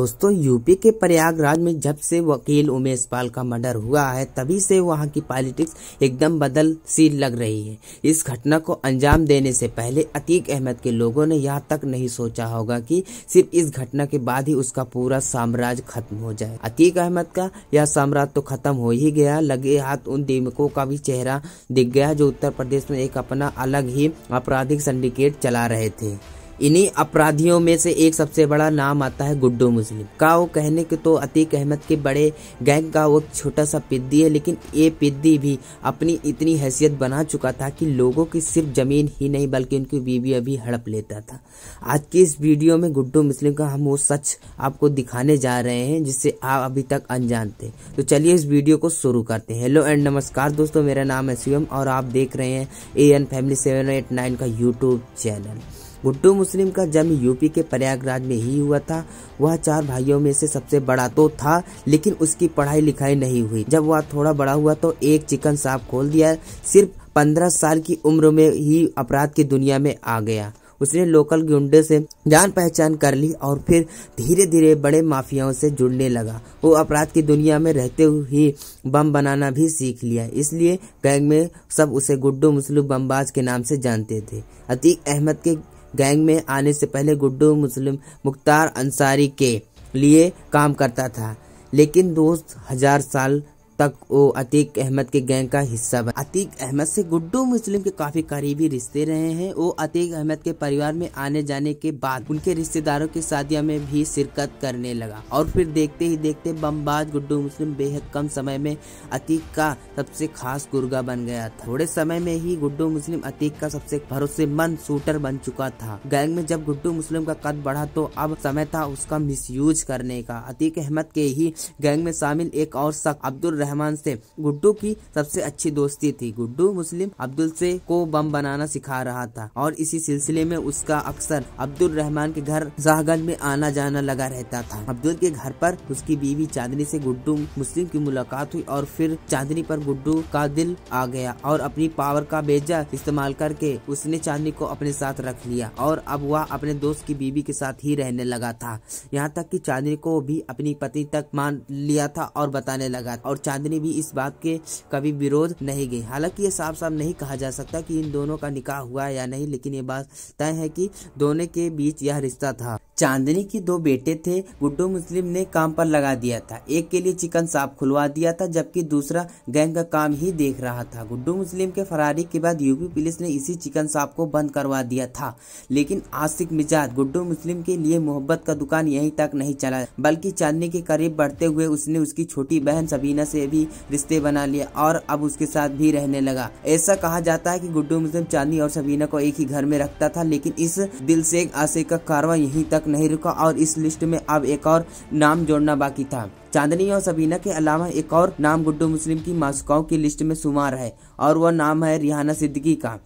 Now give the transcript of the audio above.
दोस्तों यूपी के प्रयागराज में जब से वकील उमेश पाल का मर्डर हुआ है तभी से वहां की पॉलिटिक्स एकदम बदल सी लग रही है। इस घटना को अंजाम देने से पहले अतीक अहमद के लोगों ने यहाँ तक नहीं सोचा होगा कि सिर्फ इस घटना के बाद ही उसका पूरा साम्राज्य खत्म हो जाए। अतीक अहमद का यह साम्राज्य तो खत्म हो ही गया, लगे हाथ उन दीमकों का भी चेहरा दिख गया जो उत्तर प्रदेश में एक अपना अलग ही आपराधिक सिंडिकेट चला रहे थे। इन्हीं अपराधियों में से एक सबसे बड़ा नाम आता है गुड्डू मुस्लिम का। वो कहने के तो अतीक अहमद के बड़े गैंग का वो छोटा सा पिद्दी है, लेकिन ये पिद्दी भी अपनी इतनी हैसियत बना चुका था कि लोगों की सिर्फ जमीन ही नहीं बल्कि उनकी बीवी भी हड़प लेता था। आज की इस वीडियो में गुड्डू मुस्लिम का हम वो सच आपको दिखाने जा रहे हैं जिससे आप अभी तक अनजान थे। तो चलिए इस वीडियो को शुरू करते हैं। हेलो एंड नमस्कार दोस्तों, मेरा नाम है शिवम और आप देख रहे हैं AN फैमिली 789 का यूट्यूब चैनल। गुड्डू मुस्लिम का जन्म यूपी के प्रयागराज में ही हुआ था। वह 4 भाइयों में से सबसे बड़ा तो था, लेकिन उसकी पढ़ाई लिखाई नहीं हुई। जब वह थोड़ा बड़ा हुआ तो एक चिकन शॉप खोल दिया। सिर्फ 15 साल की उम्र में ही अपराध की दुनिया में आ गया। उसने लोकल गुंडे से जान पहचान कर ली और फिर धीरे धीरे बड़े माफियाओं से जुड़ने लगा। वो अपराध की दुनिया में रहते हुए ही बम बनाना भी सीख लिया, इसलिए गैंग में सब उसे गुड्डू मुस्लिम बमबाज के नाम से जानते थे। अतीक अहमद के गैंग में आने से पहले गुड्डू मुस्लिम मुख्तार अंसारी के लिए काम करता था, लेकिन दोस्त 1000 साल तक वो अतीक अहमद के गैंग का हिस्सा बना। अतीक अहमद से गुड्डू मुस्लिम के काफी करीबी रिश्ते रहे हैं। वो अतीक अहमद के परिवार में आने जाने के बाद उनके रिश्तेदारों की शादियों में भी शिरकत करने लगा और फिर देखते ही देखते बमबाज गुड्डू मुस्लिम बेहद कम समय में अतीक का सबसे खास गुर्गा बन गया था। थोड़े समय में ही गुड्डू मुस्लिम अतीक का सबसे भरोसेमंद शूटर बन चुका था। गैंग में जब गुड्डू मुस्लिम का कद बढ़ा तो अब समय था उसका मिसयूज करने का। अतीक अहमद के ही गैंग में शामिल एक और शख्स अब्दुल रहमान से गुड्डू की सबसे अच्छी दोस्ती थी। गुड्डू मुस्लिम अब्दुल से को बम बनाना सिखा रहा था और इसी सिलसिले में उसका अक्सर अब्दुल रहमान के घर शाहगंज में आना जाना लगा रहता था। अब्दुल के घर पर उसकी बीवी चांदनी से गुड्डू मुस्लिम की मुलाकात हुई और फिर चांदनी पर गुड्डू का दिल आ गया और अपनी पावर का बेजा इस्तेमाल करके उसने चांदनी को अपने साथ रख लिया और अब वह अपने दोस्त की बीवी के साथ ही रहने लगा था। यहाँ तक कि चांदनी को भी अपनी पत्नी तक मान लिया था और बताने लगा और चांदनी भी इस बात के कभी विरोध नहीं गई। हालांकि ये साफ साफ नहीं कहा जा सकता कि इन दोनों का निकाह हुआ या नहीं, लेकिन ये बात तय है कि दोनों के बीच यह रिश्ता था। चांदनी के 2 बेटे थे। गुड्डू मुस्लिम ने काम पर लगा दिया था। एक के लिए चिकन शॉप खुलवा दिया था जबकि दूसरा गैंग का काम ही देख रहा था। गुड्डू मुस्लिम के फरारी के बाद यूपी पुलिस ने इसी चिकन शॉप को बंद करवा दिया था, लेकिन आशिक मिजाज गुड्डू मुस्लिम के लिए मोहब्बत का दुकान यहीं तक नहीं चला बल्कि चांदनी के करीब बढ़ते हुए उसने उसकी छोटी बहन सबीना से भी रिश्ते बना लिया और अब उसके साथ भी रहने लगा। ऐसा कहा जाता है कि गुड्डू मुस्लिम चांदनी और सबीना को एक ही घर में रखता था, लेकिन इस दिल से आशिक का कारवां यहीं तक नहीं रुका और इस लिस्ट में अब एक और नाम जोड़ना बाकी था। चांदनी और सबीना के अलावा एक और नाम गुड्डू मुस्लिम की मासूकाओं की लिस्ट में शुमार है और वह नाम है रिहाना सिद्दीकी का।